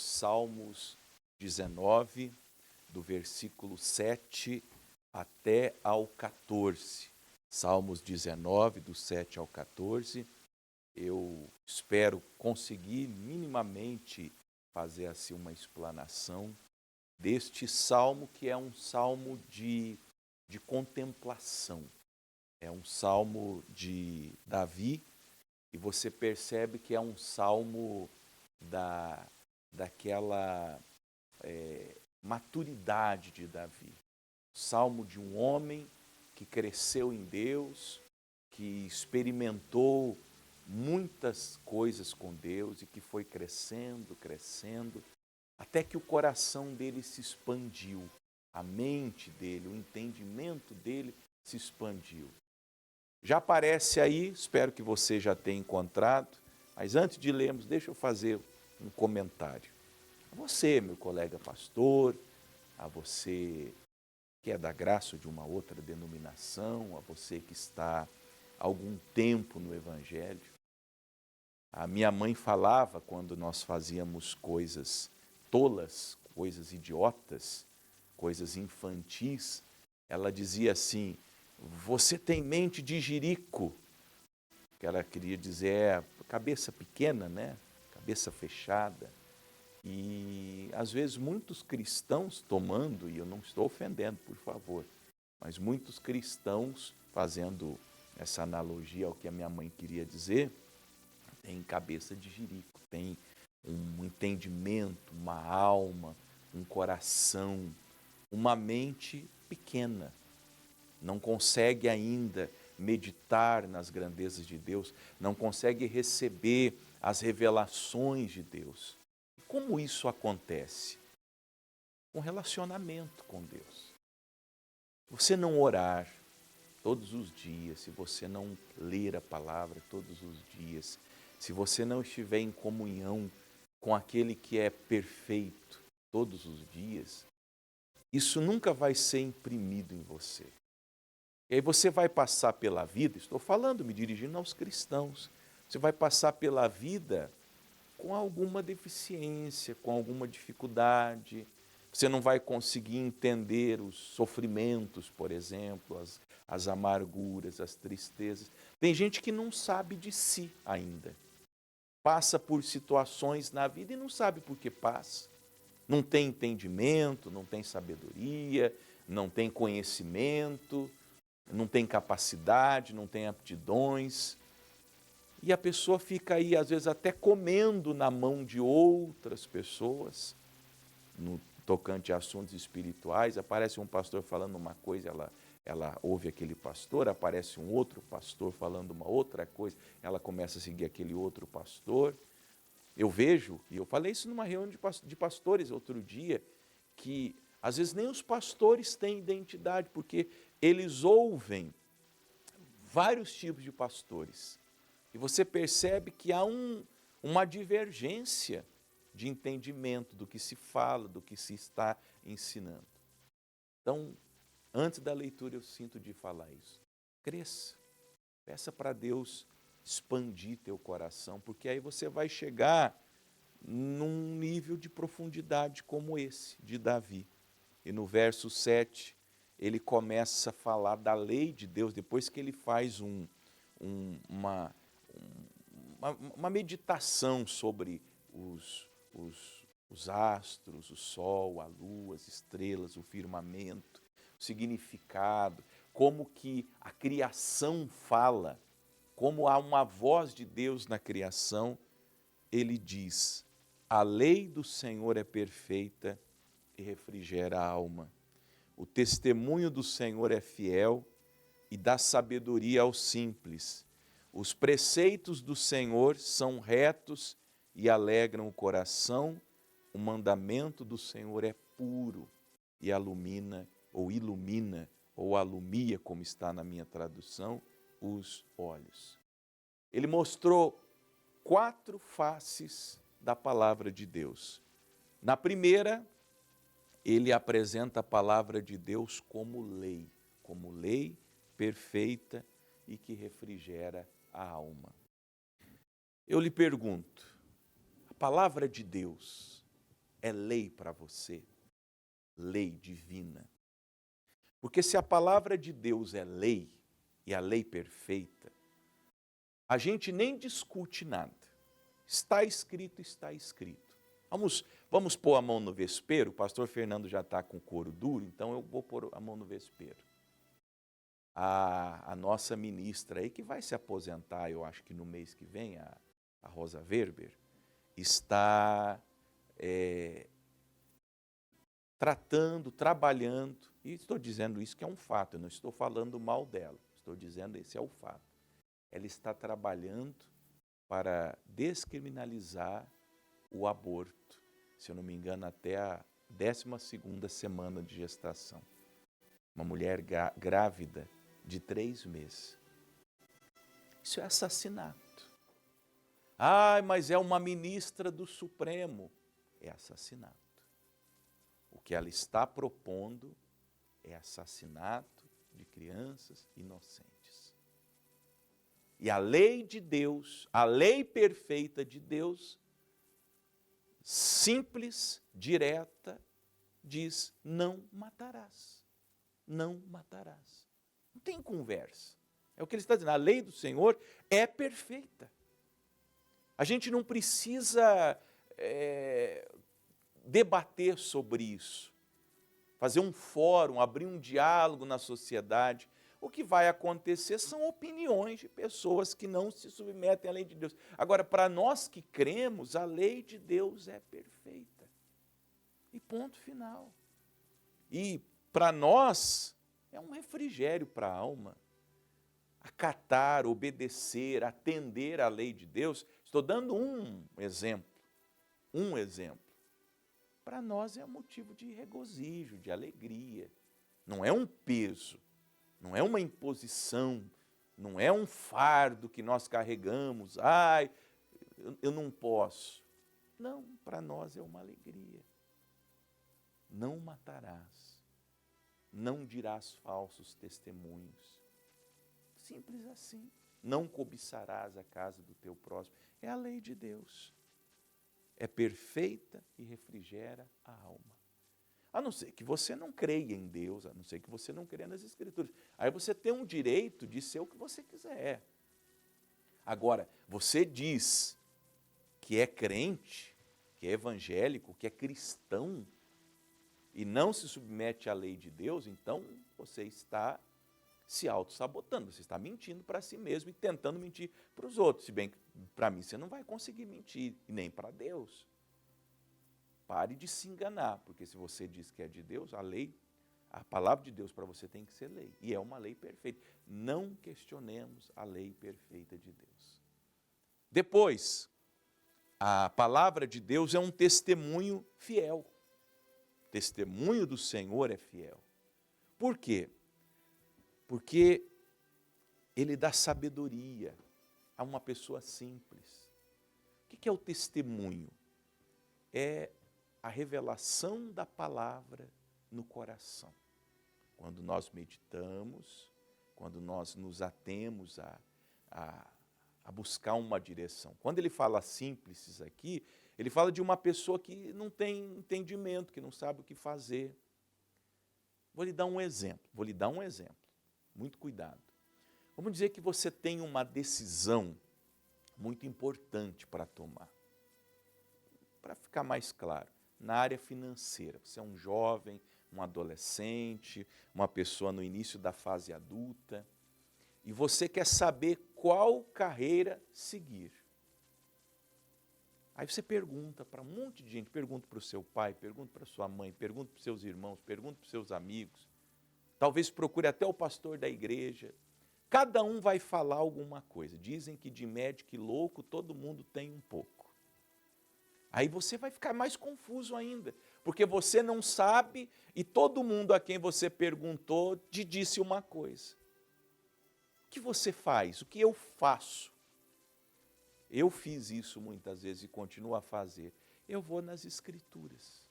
Salmos 19, do versículo 7 até ao 14. Salmos 19, do 7 ao 14. Eu espero conseguir minimamente fazer assim uma explanação deste salmo, que é um salmo de contemplação. É um salmo de Davi, e você percebe que é um salmo daquela maturidade de Davi. Salmo de um homem que cresceu em Deus, que experimentou muitas coisas com Deus e que foi crescendo, até que o coração dele se expandiu, a mente dele, o entendimento dele se expandiu. Já aparece aí, espero que você já tenha encontrado, mas antes de lermos, deixa eu fazer um comentário. A você, meu colega pastor, a você que é da graça de uma outra denominação, a você que está há algum tempo no Evangelho. A minha mãe falava, quando nós fazíamos coisas tolas, coisas idiotas, coisas infantis, ela dizia assim: você tem mente de jirico, que ela queria dizer cabeça pequena, né? Cabeça fechada. E às vezes muitos cristãos tomando, e eu não estou ofendendo, por favor, mas muitos cristãos, fazendo essa analogia ao que a minha mãe queria dizer, tem cabeça de jirico, tem um entendimento, uma alma, um coração, uma mente pequena. Não consegue ainda meditar nas grandezas de Deus, não consegue receber as revelações de Deus. E como isso acontece? Com relacionamento com Deus. Se você não orar todos os dias, se você não ler a palavra todos os dias, se você não estiver em comunhão com aquele que é perfeito todos os dias, isso nunca vai ser imprimido em você. E aí você vai passar pela vida, estou falando, me dirigindo aos cristãos, você vai passar pela vida com alguma deficiência, com alguma dificuldade. Você não vai conseguir entender os sofrimentos, por exemplo, as amarguras, as tristezas. Tem gente que não sabe de si ainda. Passa por situações na vida e não sabe por que passa. Não tem entendimento, não tem sabedoria, não tem conhecimento, não tem capacidade, não tem aptidões. E a pessoa fica aí, às vezes, até comendo na mão de outras pessoas, no tocante a assuntos espirituais. Aparece um pastor falando uma coisa, ela ouve aquele pastor, aparece um outro pastor falando uma outra coisa, ela começa a seguir aquele outro pastor. Eu vejo, e eu falei isso numa reunião de pastores outro dia, que às vezes nem os pastores têm identidade, porque eles ouvem vários tipos de pastores. E você percebe que há uma divergência de entendimento do que se fala, do que se está ensinando. Então, antes da leitura eu sinto de falar isso. Cresça, peça para Deus expandir teu coração, porque aí você vai chegar num nível de profundidade como esse, de Davi. E no verso 7, ele começa a falar da lei de Deus, depois que ele faz uma meditação sobre os astros, o sol, a lua, as estrelas, o firmamento, o significado, como que a criação fala, como há uma voz de Deus na criação. Ele diz: a lei do Senhor é perfeita e refrigera a alma. O testemunho do Senhor é fiel e dá sabedoria aos simples. Os preceitos do Senhor são retos e alegram o coração. O mandamento do Senhor é puro e ilumina, ou alumia, como está na minha tradução, os olhos. Ele mostrou 4 faces da palavra de Deus. Na primeira, ele apresenta a palavra de Deus como lei perfeita e que refrigera a alma. Eu lhe pergunto, a palavra de Deus é lei para você, lei divina. Porque se a palavra de Deus é lei, e a lei perfeita, a gente nem discute nada. Está escrito, está escrito. Vamos pôr a mão no vespeiro, o pastor Fernando já está com o couro duro, então eu vou pôr a mão no vespeiro. A nossa ministra aí, que vai se aposentar, eu acho que no mês que vem, a Rosa Weber, está trabalhando, e estou dizendo isso que é um fato, eu não estou falando mal dela, estou dizendo esse é o fato. Ela está trabalhando para descriminalizar o aborto, se eu não me engano, até a 12ª semana de gestação. Uma mulher grávida de 3 meses. Isso é assassinato. Mas é uma ministra do Supremo. É assassinato. O que ela está propondo é assassinato de crianças inocentes. E a lei de Deus, a lei perfeita de Deus, simples, direta, diz: não matarás. Não matarás. Não tem conversa. É o que ele está dizendo. A lei do Senhor é perfeita. A gente não precisa debater sobre isso, fazer um fórum, abrir um diálogo na sociedade. O que vai acontecer são opiniões de pessoas que não se submetem à lei de Deus. Agora, para nós que cremos, a lei de Deus é perfeita. E ponto final. E para nós é um refrigério para a alma. Acatar, obedecer, atender à lei de Deus. Estou dando um exemplo. Um exemplo. Para nós é um motivo de regozijo, de alegria. Não é um peso. Não é uma imposição, não é um fardo que nós carregamos. Eu não posso. Não, para nós é uma alegria. Não matarás, não dirás falsos testemunhos. Simples assim. Não cobiçarás a casa do teu próximo. É a lei de Deus. É perfeita e refrigera a alma. A não ser que você não creia em Deus, a não ser que você não creia nas Escrituras. Aí você tem um direito de ser o que você quiser. Agora, você diz que é crente, que é evangélico, que é cristão, e não se submete à lei de Deus, então você está se auto-sabotando, você está mentindo para si mesmo e tentando mentir para os outros. Se bem que para mim você não vai conseguir mentir, e nem para Deus. Pare de se enganar, porque se você diz que é de Deus, a palavra de Deus para você tem que ser lei. E é uma lei perfeita. Não questionemos a lei perfeita de Deus. Depois, a palavra de Deus é um testemunho fiel. O testemunho do Senhor é fiel. Por quê? Porque ele dá sabedoria a uma pessoa simples. O que é o testemunho? É a revelação da palavra no coração. Quando nós meditamos, quando nós nos atemos a buscar uma direção. Quando ele fala simples aqui, ele fala de uma pessoa que não tem entendimento, que não sabe o que fazer. Vou lhe dar um exemplo, muito cuidado. Vamos dizer que você tem uma decisão muito importante para tomar. Para ficar mais claro, na área financeira, você é um jovem, um adolescente, uma pessoa no início da fase adulta, e você quer saber qual carreira seguir. Aí você pergunta para um monte de gente, pergunta para o seu pai, pergunta para a sua mãe, pergunta para os seus irmãos, pergunta para os seus amigos, talvez procure até o pastor da igreja. Cada um vai falar alguma coisa. Dizem que de médico e louco todo mundo tem um pouco. Aí você vai ficar mais confuso ainda, porque você não sabe e todo mundo a quem você perguntou te disse uma coisa. O que você faz? O que eu faço? Eu fiz isso muitas vezes e continuo a fazer. Eu vou nas Escrituras.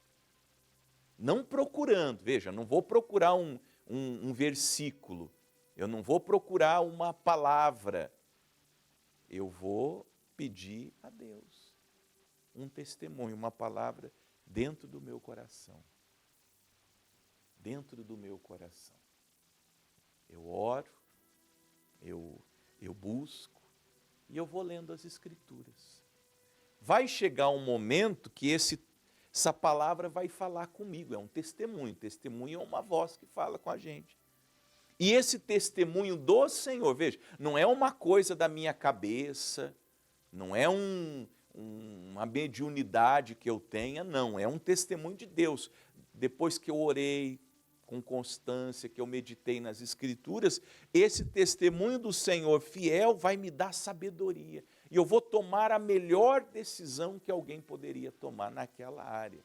Não procurando, veja, não vou procurar um versículo, eu não vou procurar uma palavra, eu vou pedir a Deus um testemunho, uma palavra dentro do meu coração. Dentro do meu coração. Eu oro, eu busco e eu vou lendo as Escrituras. Vai chegar um momento que essa palavra vai falar comigo, é um testemunho. Testemunho é uma voz que fala com a gente. E esse testemunho do Senhor, veja, não é uma coisa da minha cabeça, não é uma mediunidade que eu tenha, não, é um testemunho de Deus. Depois que eu orei com constância, que eu meditei nas Escrituras, esse testemunho do Senhor fiel vai me dar sabedoria. E eu vou tomar a melhor decisão que alguém poderia tomar naquela área.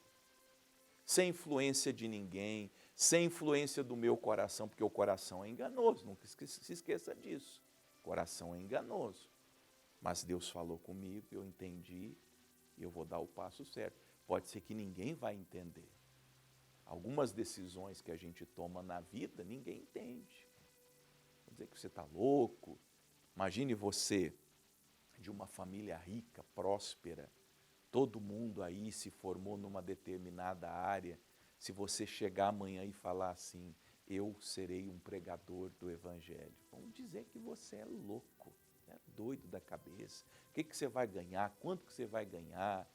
Sem influência de ninguém, sem influência do meu coração, porque o coração é enganoso, nunca se esqueça disso. O coração é enganoso. Mas Deus falou comigo, eu entendi, e eu vou dar o passo certo. Pode ser que ninguém vai entender. Algumas decisões que a gente toma na vida, ninguém entende. Vou dizer que você está louco. Imagine você, de uma família rica, próspera, todo mundo aí se formou numa determinada área. Se você chegar amanhã e falar assim, eu serei um pregador do Evangelho, vão dizer que você é louco, é doido da cabeça. O que você vai ganhar? Quanto que você vai ganhar?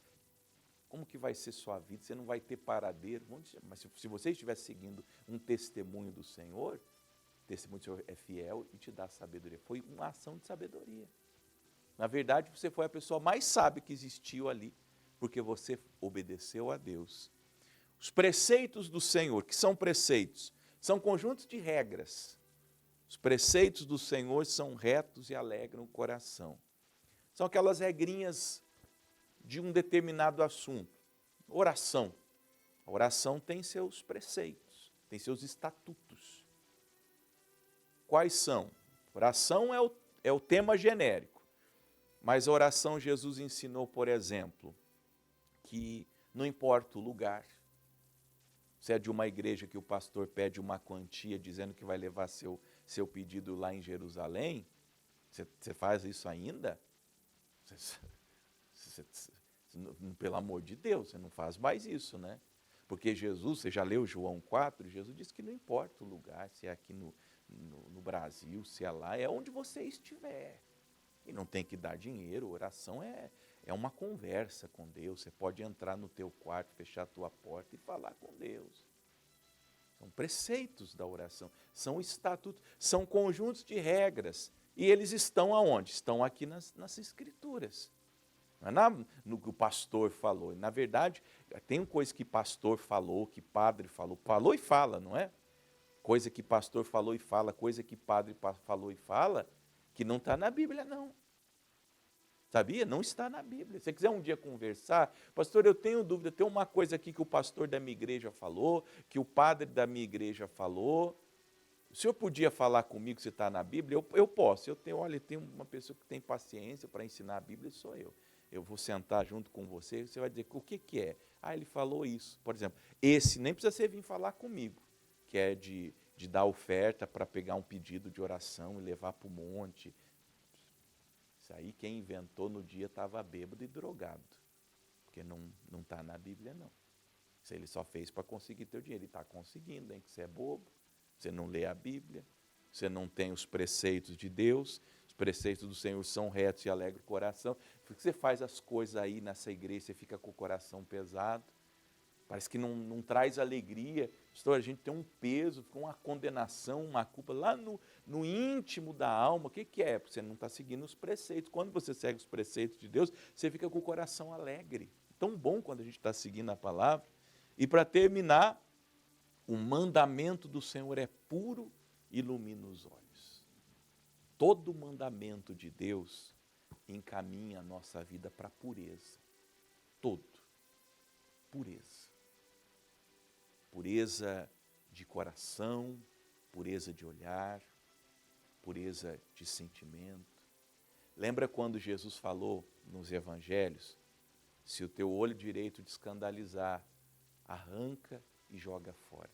Como que vai ser sua vida? Você não vai ter paradeiro. Mas se você estiver seguindo um testemunho do Senhor, o testemunho do Senhor é fiel e te dá sabedoria. Foi uma ação de sabedoria. Na verdade, você foi a pessoa mais sábia que existiu ali, porque você obedeceu a Deus. Os preceitos do Senhor, que são preceitos, são conjuntos de regras. Os preceitos do Senhor são retos e alegram o coração. São aquelas regrinhas de um determinado assunto. Oração. A oração tem seus preceitos, tem seus estatutos. Quais são? Oração é o tema genérico. Mas a oração, Jesus ensinou, por exemplo, que não importa o lugar. Se é de uma igreja que o pastor pede uma quantia dizendo que vai levar seu pedido lá em Jerusalém, você faz isso ainda? Pelo amor de Deus, você não faz mais isso, né? Porque Jesus, você já leu João 4, Jesus disse que não importa o lugar, se é aqui no Brasil, se é lá, é onde você estiver. E não tem que dar dinheiro, oração é uma conversa com Deus. Você pode entrar no teu quarto, fechar a tua porta e falar com Deus. São preceitos da oração, são estatutos, são conjuntos de regras. E eles estão aonde? Estão aqui nas Escrituras. Não é no que o pastor falou. Na verdade, tem coisa que pastor falou, que padre falou. Falou e fala, não é? Coisa que pastor falou e fala, coisa que padre falou e fala, que não está na Bíblia, não. Sabia? Não está na Bíblia. Se você quiser um dia conversar, pastor, eu tenho dúvida, tem uma coisa aqui que o pastor da minha igreja falou, que o padre da minha igreja falou. O senhor podia falar comigo se está na Bíblia? Eu posso. Tem uma pessoa que tem paciência para ensinar a Bíblia, sou eu. Eu vou sentar junto com você, você vai dizer, o que é? Ah, ele falou isso. Por exemplo, esse nem precisa você vir falar comigo, que é de dar oferta para pegar um pedido de oração e levar para o monte. Isso aí quem inventou no dia estava bêbado e drogado, porque não está na Bíblia, não. Isso ele só fez para conseguir teu dinheiro. Ele está conseguindo, hein? Que você é bobo, você não lê a Bíblia, você não tem os preceitos de Deus, os preceitos do Senhor são retos e alegram o coração. Porque você faz as coisas aí nessa igreja, você fica com o coração pesado, parece que não traz alegria. A gente tem um peso, uma condenação, uma culpa lá no íntimo da alma. O que é? Porque você não está seguindo os preceitos. Quando você segue os preceitos de Deus, você fica com o coração alegre. Tão bom quando a gente está seguindo a palavra. E para terminar, o mandamento do Senhor é puro e ilumina os olhos. Todo mandamento de Deus encaminha a nossa vida para a pureza. Todo. Pureza. Pureza de coração, pureza de olhar, pureza de sentimento. Lembra quando Jesus falou nos evangelhos, se o teu olho direito te escandalizar, arranca e joga fora.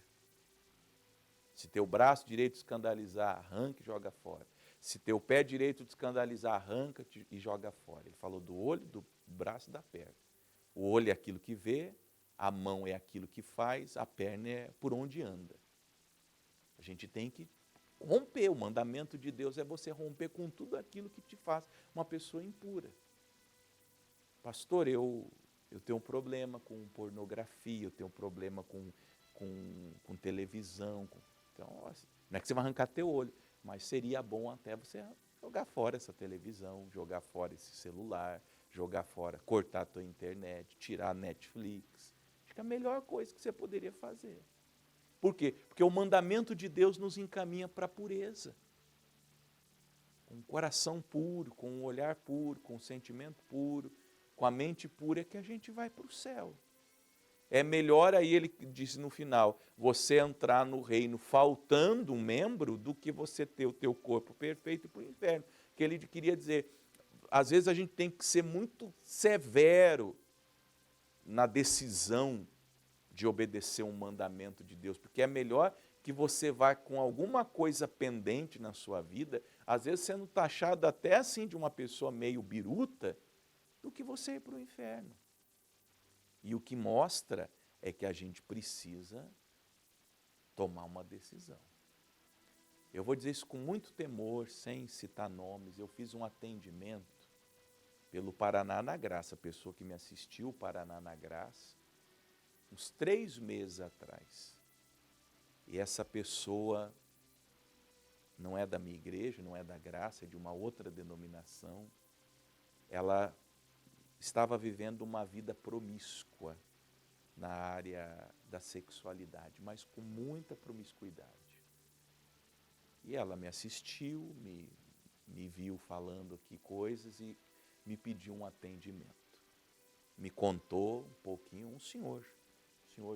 Se teu braço direito te escandalizar, arranca e joga fora. Se teu pé direito te escandalizar, arranca e joga fora. Ele falou do olho, do braço e da perna. O olho é aquilo que vê, A mão é aquilo que faz, a perna é por onde anda. A gente tem que romper. O mandamento de Deus é você romper com tudo aquilo que te faz uma pessoa impura. Pastor, eu tenho um problema com pornografia, eu tenho um problema com televisão. Então, não é que você vai arrancar teu olho, mas seria bom até você jogar fora essa televisão, jogar fora esse celular, jogar fora, cortar a tua internet, tirar a Netflix. Acho que é a melhor coisa que você poderia fazer. Por quê? Porque o mandamento de Deus nos encaminha para a pureza. Com um coração puro, com um olhar puro, com um sentimento puro, com a mente pura, é que a gente vai para o céu. É melhor, aí ele disse no final, você entrar no reino faltando um membro do que você ter o teu corpo perfeito e para o inferno. Que ele queria dizer, às vezes a gente tem que ser muito severo na decisão de obedecer um mandamento de Deus, porque é melhor que você vá com alguma coisa pendente na sua vida, às vezes sendo taxado até assim de uma pessoa meio biruta, do que você ir para o inferno. E o que mostra é que a gente precisa tomar uma decisão. Eu vou dizer isso com muito temor, sem citar nomes. Eu fiz um atendimento pelo Paraná na Graça, a pessoa que me assistiu, Paraná na Graça, uns 3 meses atrás. E essa pessoa não é da minha igreja, não é da Graça, é de uma outra denominação. Ela estava vivendo uma vida promíscua na área da sexualidade, mas com muita promiscuidade. E ela me assistiu, me viu falando aqui coisas e me pediu um atendimento. Me contou um pouquinho, um senhor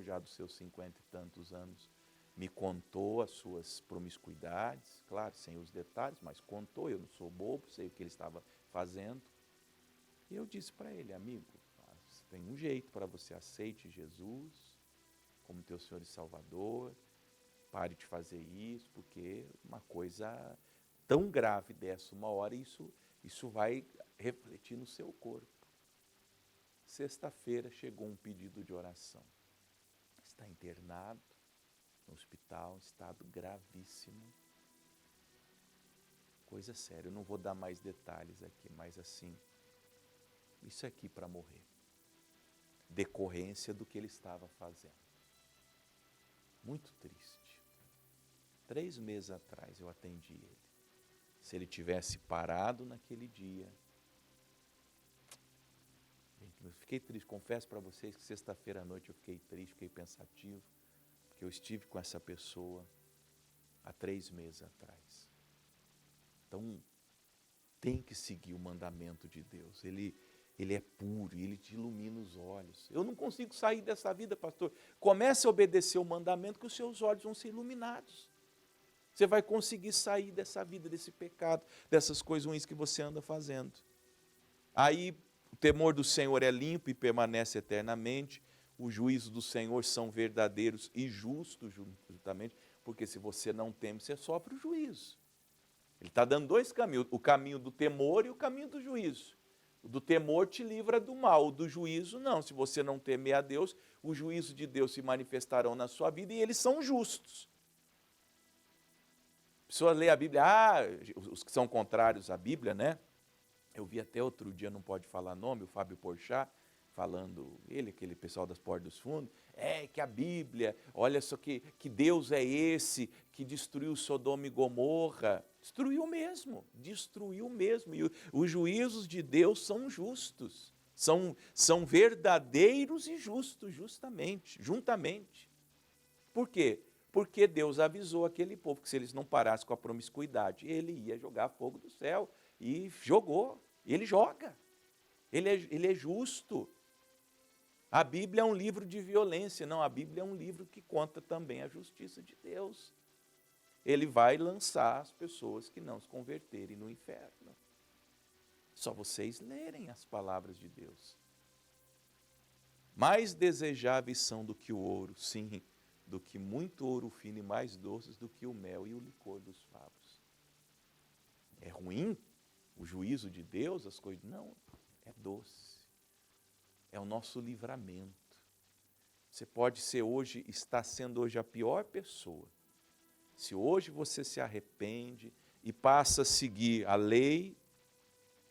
já dos seus 50 e tantos anos, me contou as suas promiscuidades, claro, sem os detalhes, mas contou, eu não sou bobo, sei o que ele estava fazendo. E eu disse para ele, amigo, tem um jeito para você, aceite Jesus como teu Senhor e Salvador, pare de fazer isso, porque uma coisa tão grave dessa, uma hora, isso vai refletir no seu corpo. Sexta-feira chegou um pedido de oração. Está internado no hospital, estado gravíssimo. Coisa séria, eu não vou dar mais detalhes aqui, mas assim, isso aqui para morrer. Decorrência do que ele estava fazendo. Muito triste. 3 meses atrás eu atendi ele. Se ele tivesse parado naquele dia, eu fiquei triste, confesso para vocês que sexta-feira à noite eu fiquei triste, fiquei pensativo, porque eu estive com essa pessoa há 3 meses atrás. Então, tem que seguir o mandamento de Deus. Ele é puro, ele te ilumina os olhos. Eu não consigo sair dessa vida, pastor. Comece a obedecer o mandamento que os seus olhos vão ser iluminados. Você vai conseguir sair dessa vida, desse pecado, dessas coisas ruins que você anda fazendo. Aí, o temor do Senhor é limpo e permanece eternamente. Os juízos do Senhor são verdadeiros e justos, justamente, porque se você não teme, você sofre o juízo. Ele está dando 2 caminhos, o caminho do temor e o caminho do juízo. O do temor te livra do mal, o do juízo não. Se você não temer a Deus, o juízo de Deus se manifestarão na sua vida e eles são justos. A pessoa lê a Bíblia, os que são contrários à Bíblia, né? Eu vi até outro dia, não pode falar nome, o Fábio Porchat, falando, aquele pessoal das portas dos fundos, que a Bíblia, olha só que Deus é esse que destruiu Sodoma e Gomorra. Destruiu mesmo. E os juízos de Deus são justos, são verdadeiros e justos, juntamente. Por quê? Porque Deus avisou aquele povo que se eles não parassem com a promiscuidade, ele ia jogar fogo do céu. E jogou, ele joga, ele é justo. A Bíblia é um livro de violência, não, a Bíblia é um livro que conta também a justiça de Deus. Ele vai lançar as pessoas que não se converterem no inferno. Só vocês lerem as palavras de Deus. Mais desejáveis são do que o ouro, sim, do que muito ouro fino e mais doces do que o mel e o licor dos favos. É ruim o juízo de Deus, as coisas? Não, é doce. É o nosso livramento. Você pode ser hoje, está sendo hoje a pior pessoa. Se hoje você se arrepende e passa a seguir a lei,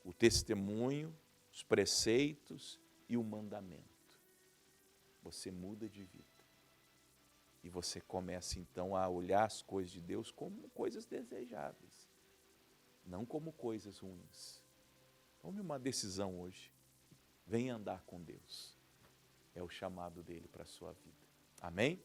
o testemunho, os preceitos e o mandamento, você muda de vida. E você começa então a olhar as coisas de Deus como coisas desejáveis, não como coisas ruins. Tome uma decisão hoje. Venha andar com Deus. É o chamado dele para a sua vida. Amém?